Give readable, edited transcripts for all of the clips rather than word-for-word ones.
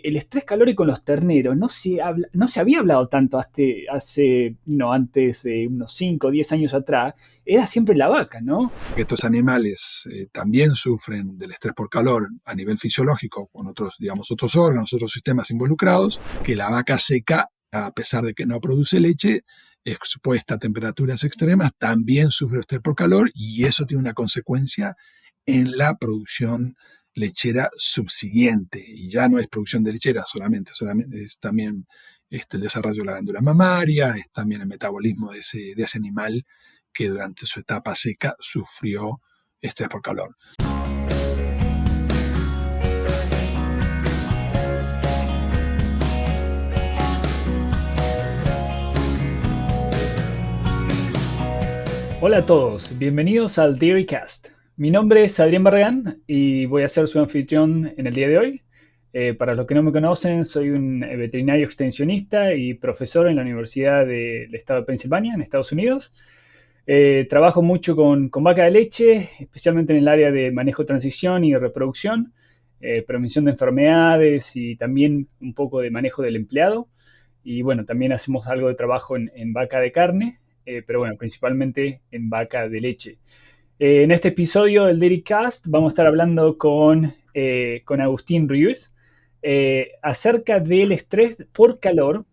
el estrés calórico en los terneros no se había hablado tanto antes de unos 5 o 10 años atrás, era siempre la vaca, ¿no? Estos animales también sufren del estrés por calor a nivel fisiológico, con otros, digamos, otros órganos, otros sistemas involucrados, que la vaca seca, a pesar de que no produce leche, expuesta a temperaturas extremas, también sufre estrés por calor y eso tiene una consecuencia en la producción lechera subsiguiente. Y ya no es producción de lechera solamente es también el desarrollo de la glándula mamaria, es también el metabolismo de ese animal que durante su etapa seca sufrió estrés por calor. Hola a todos, bienvenidos al Dairycast. Mi nombre es Adrián Barragán y voy a ser su anfitrión en el día de hoy. Para los que no me conocen, soy un veterinario extensionista y profesor en la Universidad del Estado de Pensilvania, en Estados Unidos. Trabajo mucho con vaca de leche, especialmente en el área de manejo, transición y reproducción, prevención de enfermedades y también un poco de manejo del empleado. Y bueno, también hacemos algo de trabajo en vaca de carne, pero bueno, principalmente en vaca de leche. En este episodio del Dairycast vamos a estar hablando con Agustín Ríos acerca del estrés por calor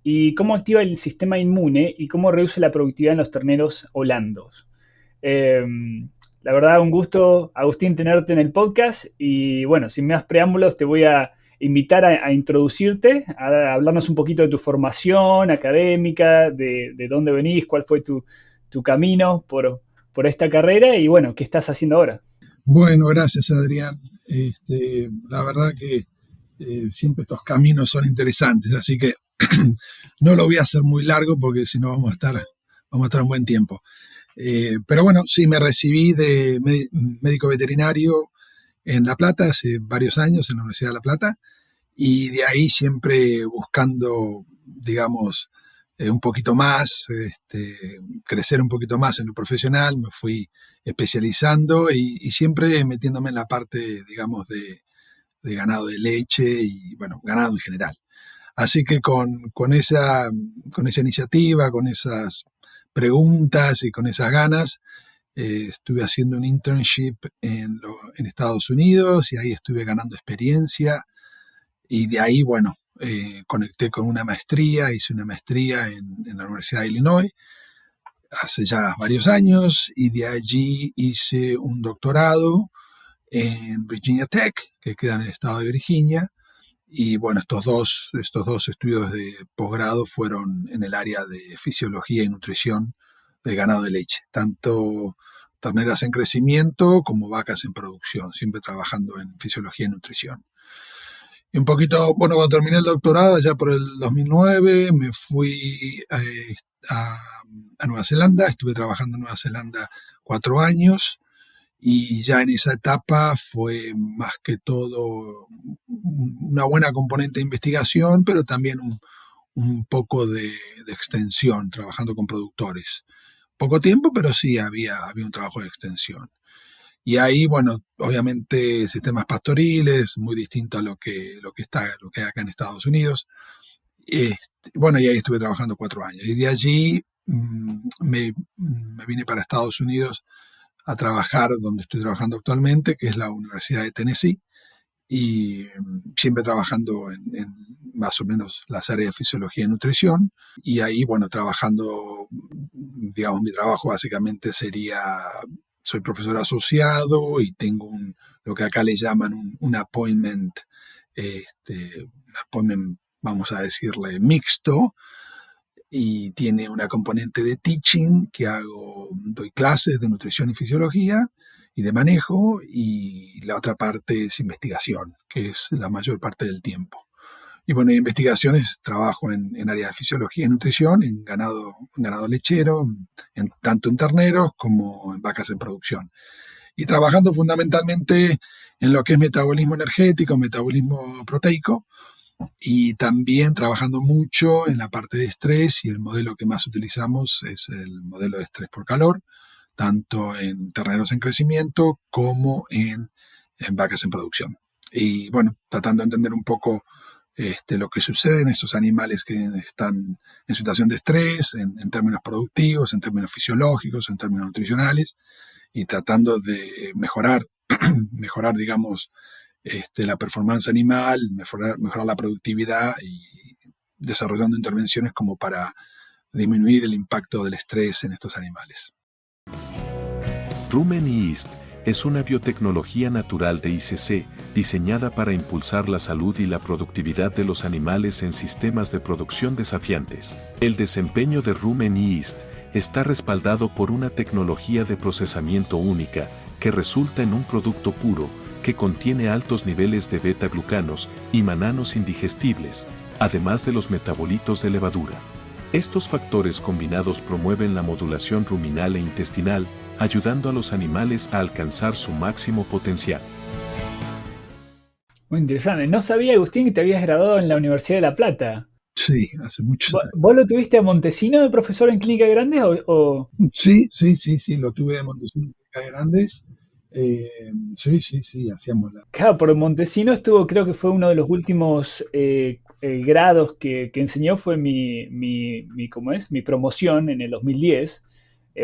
y cómo activa el sistema inmune y cómo reduce la productividad en los terneros holandos. Eh, la verdad, un gusto, Agustín, tenerte en el podcast y bueno, sin más preámbulos, te voy a invitar a introducirte, a hablarnos un poquito de tu formación académica, de dónde venís, cuál fue tu camino por esta carrera y bueno, qué estás haciendo ahora. Bueno, gracias Adrián. La verdad que siempre estos caminos son interesantes, así que no lo voy a hacer muy largo porque si no vamos a estar un buen tiempo. Pero bueno, sí, me recibí de médico veterinario en La Plata hace varios años, en la Universidad de La Plata, y de ahí siempre buscando, digamos, un poquito más, crecer un poquito más en lo profesional, me fui especializando y siempre metiéndome en la parte, digamos, de ganado de leche y, bueno, ganado en general. Así que con esa iniciativa, con esas preguntas y con esas ganas, estuve haciendo un internship en Estados Unidos y ahí estuve ganando experiencia y de ahí, bueno, conecté con una maestría, hice una maestría en la Universidad de Illinois hace ya varios años y de allí hice un doctorado en Virginia Tech, que queda en el estado de Virginia. Y bueno, estos dos estudios de posgrado fueron en el área de fisiología y nutrición del ganado de leche, tanto terneras en crecimiento como vacas en producción, siempre trabajando en fisiología y nutrición. Y un poquito, bueno, cuando terminé el doctorado, ya por el 2009, me fui a, a Nueva Zelanda, estuve trabajando en Nueva Zelanda 4 años y ya en esa etapa fue más que todo una buena componente de investigación, pero también un poco de extensión, trabajando con productores. Poco tiempo, pero sí había un trabajo de extensión. Y ahí, bueno, obviamente sistemas pastoriles, muy distinto a lo que hay acá en Estados Unidos. Bueno, y ahí estuve trabajando 4 años. Y de allí me vine para Estados Unidos a trabajar donde estoy trabajando actualmente, que es la Universidad de Tennessee, y siempre trabajando en más o menos las áreas de fisiología y nutrición. Y ahí, bueno, trabajando, digamos, mi trabajo básicamente sería, soy profesor asociado y tengo lo que acá le llaman un appointment, vamos a decirle, mixto, y tiene una componente de teaching que doy clases de nutrición y fisiología y de manejo, y la otra parte es investigación, que es la mayor parte del tiempo. Y bueno, en investigaciones trabajo en áreas de fisiología y nutrición, en ganado lechero, tanto en terneros como en vacas en producción. Y trabajando fundamentalmente en lo que es metabolismo energético, metabolismo proteico, y también trabajando mucho en la parte de estrés, y el modelo que más utilizamos es el modelo de estrés por calor, tanto en terneros en crecimiento como en vacas en producción. Y bueno, tratando de entender un poco lo que sucede en esos animales que están en situación de estrés, en términos productivos, en términos fisiológicos, en términos nutricionales, y tratando de mejorar, digamos, la performance animal, mejorar la productividad y desarrollando intervenciones como para disminuir el impacto del estrés en estos animales. Rumen Yeast es una biotecnología natural de ICC diseñada para impulsar la salud y la productividad de los animales en sistemas de producción desafiantes. El desempeño de Rumen Yeast está respaldado por una tecnología de procesamiento única que resulta en un producto puro que contiene altos niveles de beta-glucanos y mananos indigestibles, además de los metabolitos de levadura. Estos factores combinados promueven la modulación ruminal e intestinal, ayudando a los animales a alcanzar su máximo potencial. Muy interesante. No sabía, Agustín, que te habías graduado en la Universidad de La Plata. Sí, hace muchos años. ¿Vos lo tuviste a Montesino de profesor en Clínica Grandes o? Sí, lo tuve de Montesino en Clínica Grandes. Sí, hacíamos la... Claro, por Montesino estuvo, creo que fue uno de los últimos grados que enseñó, fue ¿cómo es? Mi promoción en el 2010.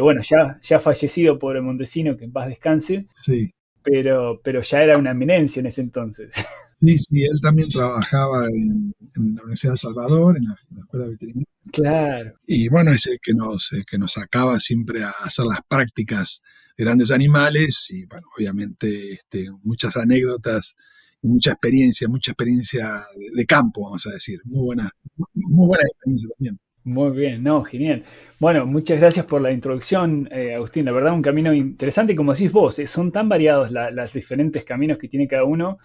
Bueno, ya fallecido pobre Montesino, que en paz descanse, Sí. pero ya era una eminencia en ese entonces. Sí, él también trabajaba en la Universidad de Salvador, en la Escuela Veterinaria. Claro. Y bueno, es el que nos sacaba siempre a hacer las prácticas de grandes animales y bueno, obviamente muchas anécdotas, mucha experiencia de campo, vamos a decir. Muy buena experiencia también. Muy bien, no, genial. Bueno, muchas gracias por la introducción, Agustín. La verdad, un camino interesante y como decís vos, son tan variados los diferentes caminos que tiene cada uno.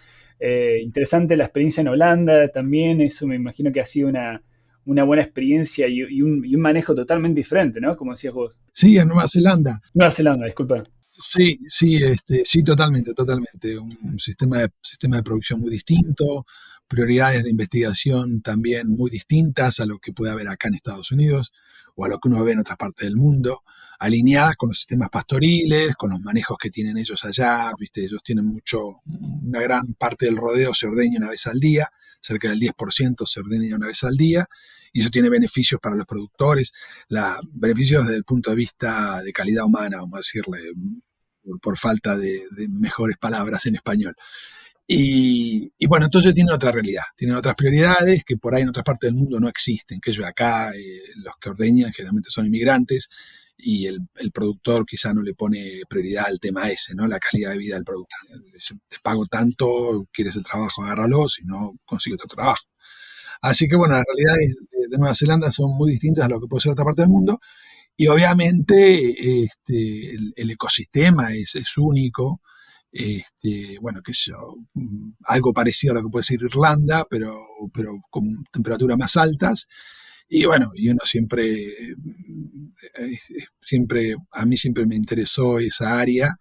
Interesante la experiencia en Holanda también, eso me imagino que ha sido una buena experiencia y un manejo totalmente diferente, ¿no? Como decías vos. Sí, en Nueva Zelanda. Nueva Zelanda, disculpa. Sí, totalmente. Un sistema de producción muy distinto, prioridades de investigación también muy distintas a lo que puede haber acá en Estados Unidos o a lo que uno ve en otras partes del mundo, alineadas con los sistemas pastoriles, con los manejos que tienen ellos allá, ¿viste? Ellos tienen una gran parte del rodeo se ordeña una vez al día, cerca del 10% se ordeña una vez al día, y eso tiene beneficios para los productores, beneficios desde el punto de vista de calidad humana, vamos a decirle, por falta de mejores palabras en español. Y bueno, entonces tiene otra realidad, tiene otras prioridades que por ahí en otras partes del mundo no existen, que ellos acá, los que ordeñan generalmente son inmigrantes y el productor quizá no le pone prioridad al tema ese, ¿no? La calidad de vida del producto. Te pago tanto, quieres el trabajo, agárralo, si no, consigue otro trabajo. Así que bueno, las realidades de Nueva Zelanda son muy distintas a lo que puede ser otra parte del mundo y obviamente el ecosistema es único. Bueno, qué sé yo, algo parecido a lo que puede ser Irlanda, pero con temperaturas más altas. Y bueno, y uno a mí siempre me interesó esa área.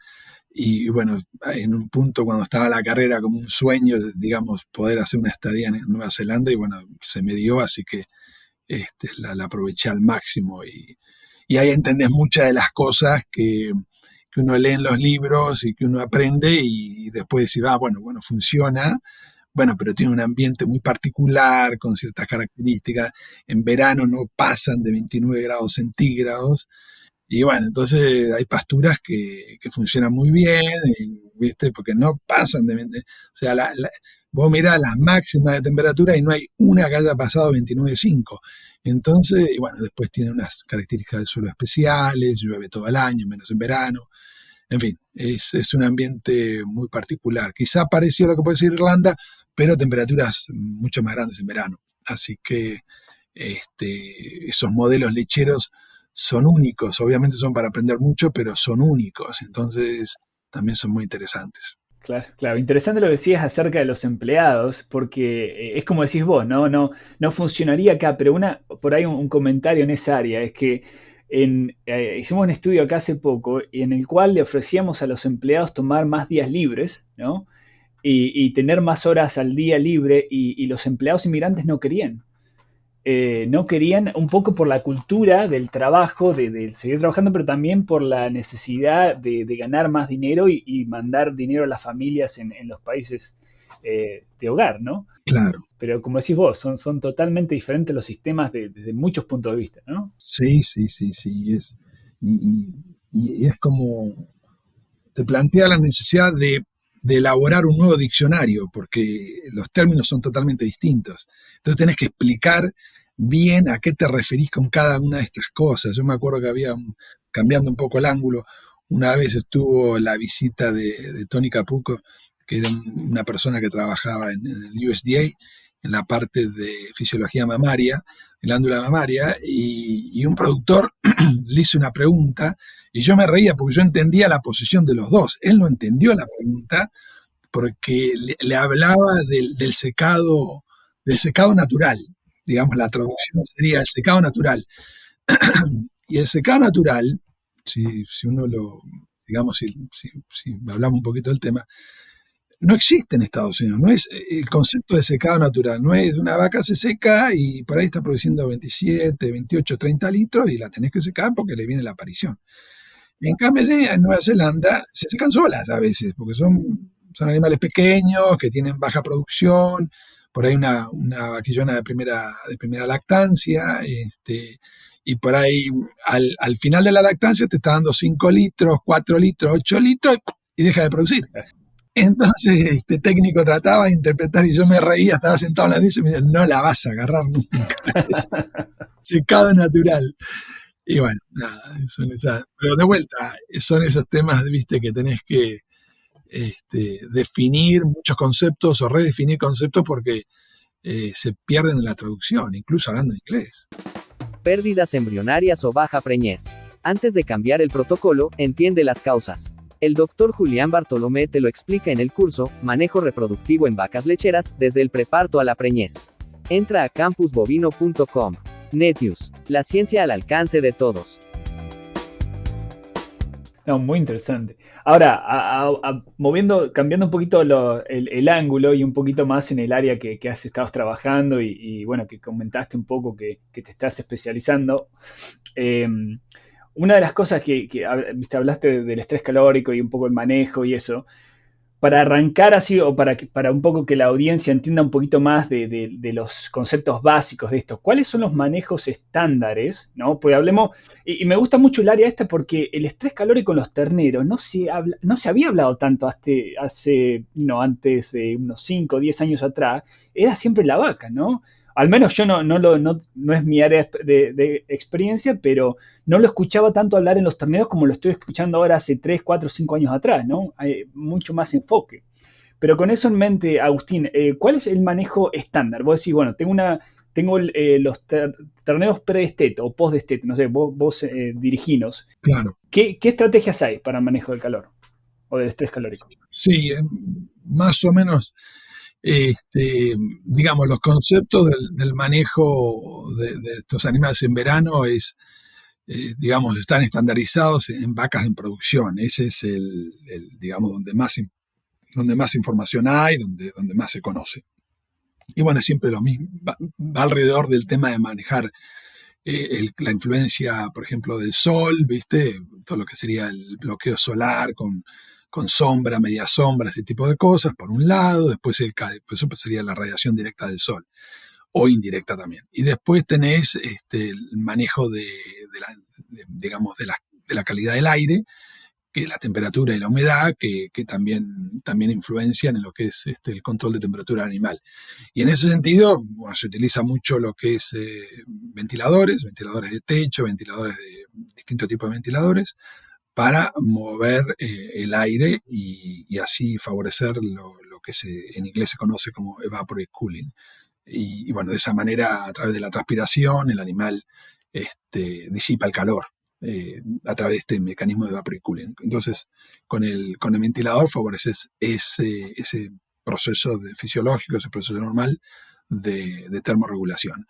Y bueno, en un punto cuando estaba la carrera como un sueño, digamos, poder hacer una estadía en Nueva Zelanda y bueno, se me dio, así que la aproveché al máximo y ahí entendés muchas de las cosas que uno lee en los libros y que uno aprende y después decís, bueno, funciona, bueno, pero tiene un ambiente muy particular, con ciertas características. En verano no pasan de 29 grados centígrados. Y bueno, entonces hay pasturas que funcionan muy bien, ¿viste? Porque no pasan de 20. O sea, vos mirás las máximas de temperatura y no hay una que haya pasado 29,5. Entonces, y bueno, después tiene unas características del suelo especiales, llueve todo el año, menos en verano. En fin, es un ambiente muy particular. Quizá parecido a lo que puede ser Irlanda, pero temperaturas mucho más grandes en verano. Así que esos modelos lecheros son únicos. Obviamente son para aprender mucho, pero son únicos. Entonces también son muy interesantes. Claro. Interesante lo que decías acerca de los empleados, porque es como decís vos, no funcionaría acá, pero por ahí un comentario en esa área es que hicimos un estudio acá hace poco en el cual le ofrecíamos a los empleados tomar más días libres, ¿no? Y tener más horas al día libre y los empleados inmigrantes no querían. No querían un poco por la cultura del trabajo, de seguir trabajando, pero también por la necesidad de ganar más dinero y mandar dinero a las familias en los países de hogar, ¿no? Claro. Pero como decís vos, son totalmente diferentes los sistemas desde muchos puntos de vista, ¿no? Sí, sí, sí, sí. Y, y es como te plantea la necesidad de elaborar un nuevo diccionario, porque los términos son totalmente distintos. Entonces tenés que explicar bien a qué te referís con cada una de estas cosas. Yo me acuerdo que cambiando un poco el ángulo, una vez estuvo la visita de Tony Capuco, que era una persona que trabajaba en el USDA, en la parte de fisiología mamaria, glándula mamaria, y un productor le hizo una pregunta y yo me reía porque yo entendía la posición de los dos. Él no entendió la pregunta porque le hablaba del secado natural. Digamos, la traducción sería el secado natural. Y el secado natural, si uno digamos, si hablamos un poquito del tema, no existe en Estados Unidos. No es el concepto de secado natural. No es una vaca se seca y por ahí está produciendo 27, 28, 30 litros y la tenés que secar porque le viene la aparición. En cambio, en Nueva Zelanda se secan solas a veces, porque son animales pequeños que tienen baja producción, por ahí una vaquillona de primera lactancia, y por ahí al final de la lactancia te está dando 5 litros, 4 litros, 8 litros y deja de producir. Entonces este técnico trataba de interpretar y yo me reía, estaba sentado en la mesa y me decía, no la vas a agarrar nunca. Secado natural. Y bueno, nada, pero de vuelta, son esos temas, viste, que tenés que definir muchos conceptos o redefinir conceptos porque se pierden en la traducción, incluso hablando en inglés. Pérdidas embrionarias o baja preñez. Antes de cambiar el protocolo, entiende las causas. El doctor Julián Bartolomé te lo explica en el curso Manejo reproductivo en vacas lecheras, desde el preparto a la preñez. Entra a campusbovino.com. Netius, la ciencia al alcance de todos. No, muy interesante. Ahora, cambiando un poquito el ángulo y un poquito más en el área que has estado trabajando y bueno, que comentaste un poco que te estás especializando. Una de las cosas viste, hablaste del estrés calórico y un poco el manejo y eso. Para arrancar así, o para un poco que la audiencia entienda un poquito más de los conceptos básicos de esto, ¿cuáles son los manejos estándares? ¿No? Pues hablemos, y me gusta mucho el área esta porque el estrés calórico en los terneros no se había hablado tanto antes de unos 5 o 10 años atrás, era siempre la vaca, ¿no? Al menos yo no es mi área de experiencia, pero no lo escuchaba tanto hablar en los torneos como lo estoy escuchando ahora hace 3, 4, 5 años atrás, ¿no? Hay mucho más enfoque. Pero con eso en mente, Agustín, ¿cuál es el manejo estándar? Vos decís, bueno, tengo los torneos pre-desteto o post-desteto, no sé, vos diriginos. Claro. ¿Qué estrategias hay para el manejo del calor o del estrés calórico? Sí, más o menos. Digamos, los conceptos del manejo de estos animales en verano digamos, están estandarizados en vacas en producción. Ese es digamos, donde más información hay, donde más se conoce. Y bueno, siempre lo mismo, va alrededor del tema de manejar la influencia, por ejemplo, del sol, ¿viste? Todo lo que sería el bloqueo solar con sombra, media sombra, ese tipo de cosas, por un lado. Después eso sería la radiación directa del sol, o indirecta también. Y después tenés el manejo digamos, de la calidad del aire, que la temperatura y la humedad, que también influencian en lo que es el control de temperatura animal. Y en ese sentido, bueno, se utiliza mucho lo que es ventiladores de techo, ventiladores de distintos tipos de ventiladores, para mover el aire y así favorecer lo que en inglés se conoce como evaporate cooling. Y bueno, de esa manera, a través de la transpiración, el animal disipa el calor a través de este mecanismo de evaporate cooling. Entonces, con el ventilador favoreces ese proceso fisiológico, ese proceso normal de termorregulación.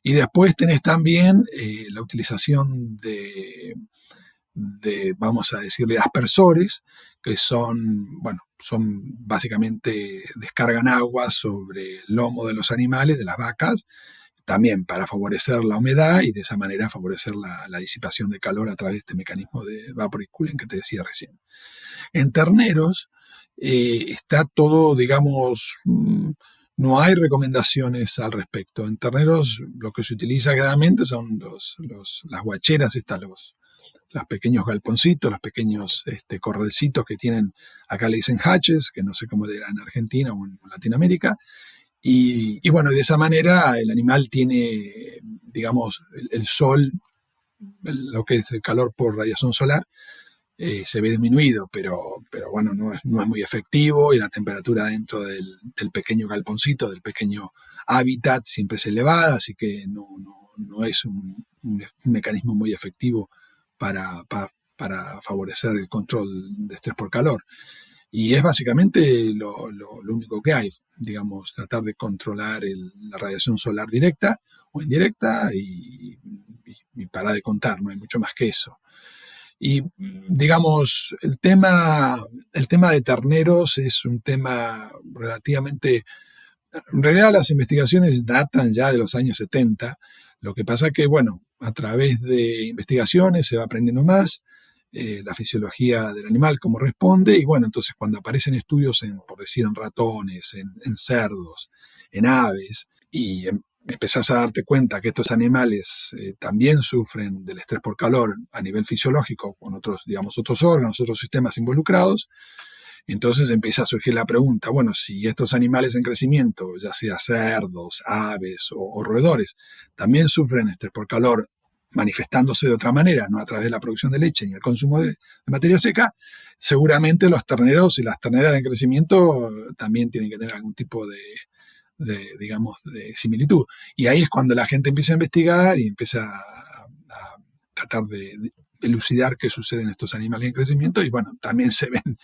Y después tenés también la utilización vamos a decirle, aspersores, que son básicamente descargan agua sobre el lomo de los animales, de las vacas, también para favorecer la humedad y de esa manera favorecer la disipación de calor a través de este mecanismo de evaporate cooling que te decía recién. En terneros, está todo, digamos, no hay recomendaciones al respecto. En terneros lo que se utiliza generalmente son las guacheras, los pequeños galponcitos, los pequeños corralcitos que tienen, acá le dicen hatches, que no sé cómo le dirán en Argentina o en Latinoamérica. Y bueno, de esa manera el animal tiene, digamos, el sol, lo que es el calor por radiación solar, se ve disminuido, pero bueno, no es muy efectivo y la temperatura dentro del pequeño galponcito, del pequeño hábitat, siempre es elevada, así que no es un mecanismo muy efectivo para favorecer el control de estrés por calor. Y es básicamente lo único que hay, digamos, tratar de controlar la radiación solar directa o indirecta y parar de contar, no hay mucho más que eso. Y digamos, el tema de terneros es un tema relativamente, en realidad las investigaciones datan ya de los años 70, lo que pasa que, bueno, a través de investigaciones se va aprendiendo más, la fisiología del animal, cómo responde, y bueno, entonces cuando aparecen estudios, por decir, en ratones, en cerdos, en aves, y empezás a darte cuenta que estos animales también sufren del estrés por calor a nivel fisiológico, con otros, digamos, otros órganos, otros sistemas involucrados, entonces empieza a surgir la pregunta, bueno, si estos animales en crecimiento, ya sea cerdos, aves o roedores, también sufren estrés por calor manifestándose de otra manera, no a través de la producción de leche ni el consumo de materia seca, seguramente los terneros y las terneras en crecimiento también tienen que tener algún tipo digamos, de similitud. Y ahí es cuando la gente empieza a investigar y empieza a tratar de elucidar qué sucede en estos animales en crecimiento y bueno, también se ven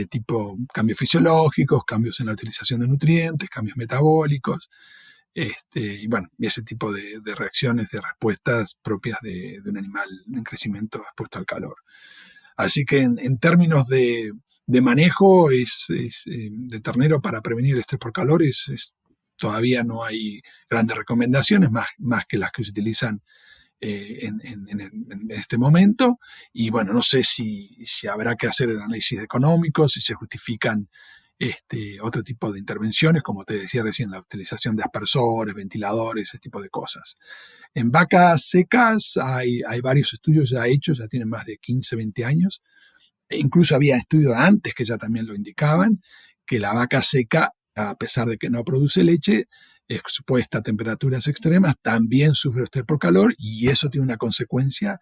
tipo cambios fisiológicos, cambios en la utilización de nutrientes, cambios metabólicos, y bueno, ese tipo de reacciones, de respuestas propias de un animal en crecimiento expuesto al calor. Así que en términos de manejo de ternero para prevenir el estrés por calor, todavía no hay grandes recomendaciones, más que las que se utilizan en este momento. Y bueno, no sé si habrá que hacer el análisis económico, si se justifican otro tipo de intervenciones, como te decía recién, la utilización de aspersores, ventiladores, ese tipo de cosas. En vacas secas hay varios estudios ya hechos, ya tienen más de 15, 20 años. E incluso había estudios antes que ya también lo indicaban, que la vaca seca, a pesar de que no produce leche, expuesta a temperaturas extremas, también sufre estrés por calor y eso tiene una consecuencia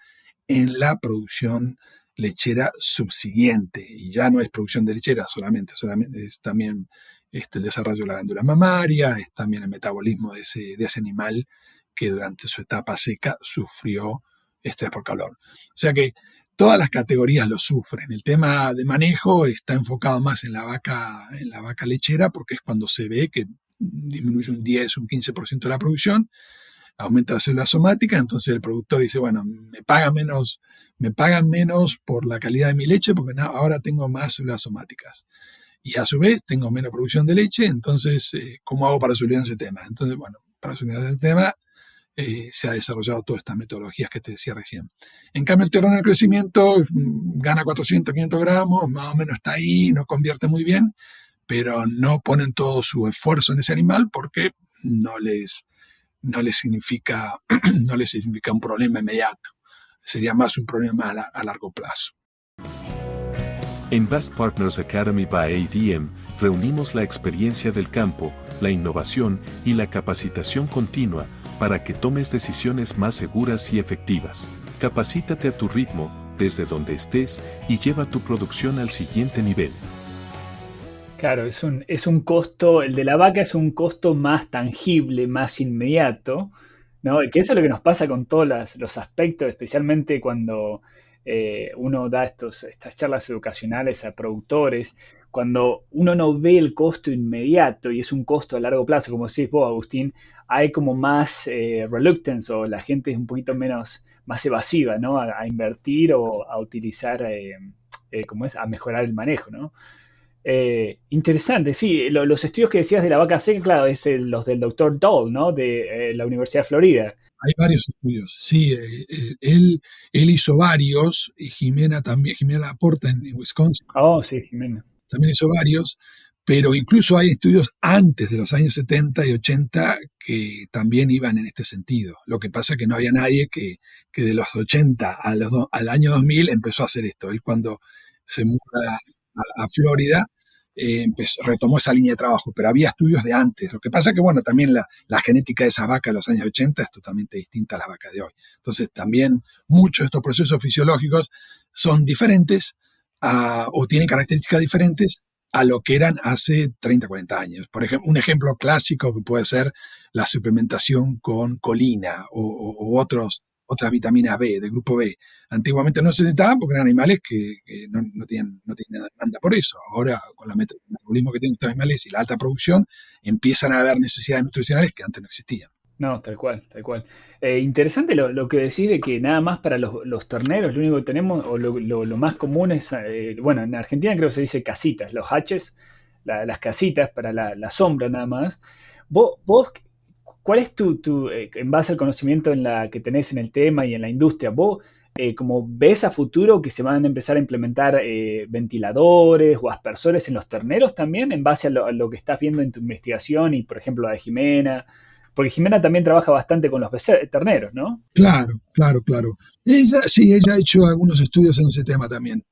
en la producción lechera subsiguiente. Y ya no es producción de lechera solamente es también el desarrollo de la glándula mamaria, es también el metabolismo de ese animal que durante su etapa seca sufrió estrés por calor. O sea que todas las categorías lo sufren. El tema de manejo está enfocado más en la vaca lechera porque es cuando se ve que disminuye un 10, un 15% de la producción, aumenta la célula somática, entonces el productor dice, bueno, me pagan menos por la calidad de mi leche porque ahora tengo más células somáticas. Y a su vez tengo menos producción de leche, entonces, ¿cómo hago para solucionar ese tema? Entonces, bueno, para solucionar ese tema se ha desarrollado todas estas metodologías que te decía recién. En cambio, el terreno de crecimiento gana 400, 500 gramos, más o menos está ahí, no convierte muy bien, pero no ponen todo su esfuerzo en ese animal porque no les significa un problema inmediato. Sería más un problema a largo plazo. En Best Partners Academy by ADM, reunimos la experiencia del campo, la innovación y la capacitación continua para que tomes decisiones más seguras y efectivas. Capacítate a tu ritmo, desde donde estés, y lleva tu producción al siguiente nivel. Claro, es un costo, el de la vaca es un costo más tangible, más inmediato, ¿no? Que eso es lo que nos pasa con todos los aspectos, especialmente cuando uno da estas charlas educacionales a productores, cuando uno no ve el costo inmediato y es un costo a largo plazo, como decís vos, Agustín, hay como más reluctance o la gente es un poquito más evasiva, ¿no? A invertir o a utilizar, ¿cómo es? A mejorar el manejo, ¿no? Interesante, sí, los estudios que decías de la vaca seca, claro, los del doctor Dole, ¿no? De la Universidad de Florida. Hay varios estudios, sí, él hizo varios, y Jimena también, Jimena Laporta en Wisconsin. Oh, sí, Jimena. también hizo varios, pero incluso hay estudios antes de los años 70 y 80 que también iban en este sentido. Lo que pasa es que no había nadie que de los 80 al año 2000 empezó a hacer esto. Él cuando se muda a Florida, retomó esa línea de trabajo, pero había estudios de antes. Lo que pasa es que, bueno, también la genética de esas vacas de los años 80 es totalmente distinta a las vacas de hoy. Entonces, también muchos de estos procesos fisiológicos son diferentes o tienen características diferentes a lo que eran hace 30, 40 años. Por ejemplo, un ejemplo clásico que puede ser la suplementación con colina o otras vitaminas B, de grupo B. Antiguamente no se necesitaban porque eran animales que no tienen demanda por eso. Ahora, con el metabolismo que tienen estos animales y la alta producción, empiezan a haber necesidades nutricionales que antes no existían. No, tal cual, tal cual. Interesante lo que decís de que nada más para los terneros, lo único que tenemos, o lo más común es, bueno, en Argentina creo que se dice casitas, los haches, las casitas para la sombra nada más. Vos, ¿cuál es en base al conocimiento que tenés en el tema y en la industria, vos como ves a futuro que se van a empezar a implementar ventiladores o aspersores en los terneros también, en base a lo que estás viendo en tu investigación y, por ejemplo, la de Jimena? Porque Jimena también trabaja bastante con los terneros, ¿no? Claro. Ella ha hecho algunos estudios en ese tema también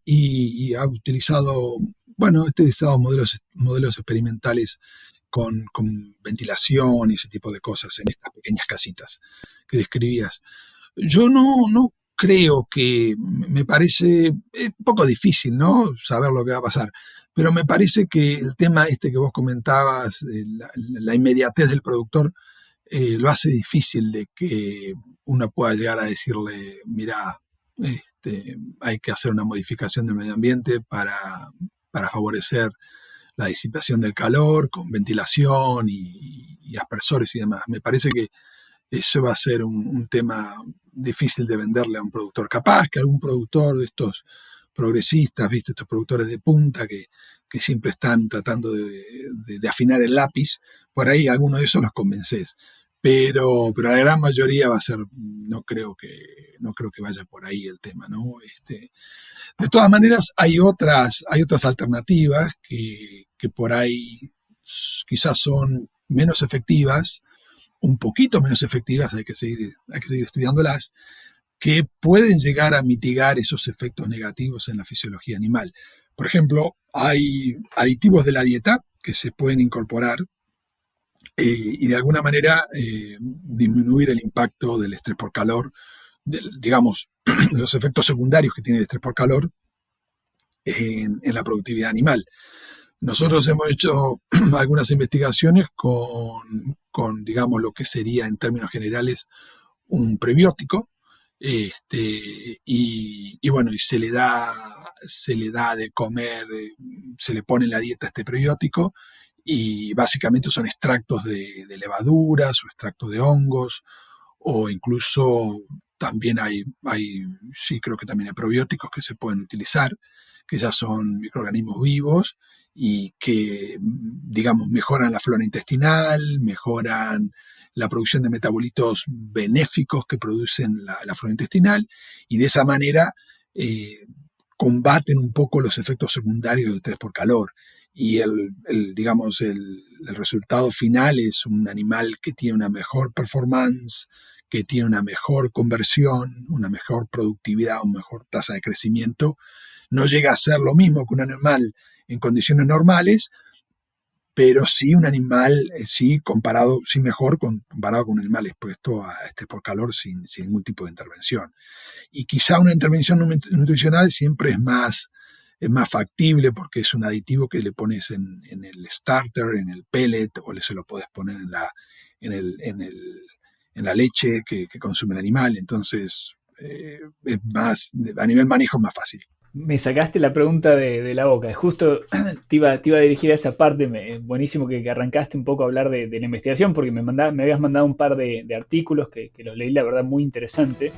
y ha utilizado modelos experimentales con ventilación y ese tipo de cosas en estas pequeñas casitas que describías. Yo no creo que, me parece un poco difícil, ¿no?, saber lo que va a pasar. Pero me parece que el tema que vos comentabas, la inmediatez del productor, lo hace difícil de que uno pueda llegar a decirle, mira, hay que hacer una modificación del medio ambiente para favorecer la disipación del calor con ventilación y aspersores y demás. Me parece que eso va a ser un tema difícil de venderle a un productor. Capaz que algún productor de estos progresistas, ¿viste?, estos productores de punta que siempre están tratando de afinar el lápiz, por ahí alguno de esos los convences. Pero la gran mayoría va a ser, no creo que vaya por ahí el tema, ¿no? De todas maneras, hay otras alternativas que por ahí quizás son menos efectivas, un poquito menos efectivas, hay que seguir estudiándolas, que pueden llegar a mitigar esos efectos negativos en la fisiología animal. Por ejemplo, hay aditivos de la dieta que se pueden incorporar y de alguna manera disminuir el impacto del estrés por calor, digamos, los efectos secundarios que tiene el estrés por calor en la productividad animal. Nosotros hemos hecho algunas investigaciones con, digamos, lo que sería en términos generales un prebiótico, y bueno, y se le da de comer, se le pone en la dieta este prebiótico y básicamente son extractos de levaduras o extractos de hongos, o incluso también sí, creo que también hay probióticos que se pueden utilizar, que ya son microorganismos vivos y que, digamos, mejoran la flora intestinal, mejoran la producción de metabolitos benéficos que producen la flora intestinal, y de esa manera combaten un poco los efectos secundarios del estrés por calor. Y el resultado final es un animal que tiene una mejor performance, que tiene una mejor conversión, una mejor productividad, una mejor tasa de crecimiento. No llega a ser lo mismo que un animal en condiciones normales, pero sí un animal, comparado con un animal expuesto a estrés por calor sin ningún tipo de intervención. Y quizá una intervención nutricional siempre es más factible porque es un aditivo que le pones en el starter, en el pellet, o se lo puedes poner en la leche que consume el animal. Entonces, es más, a nivel manejo es más fácil. Me sacaste la pregunta de la boca. Justo te iba a dirigir a esa parte. Buenísimo que arrancaste un poco a hablar de la investigación, porque me habías mandado un par de artículos que los leí, la verdad, muy interesante.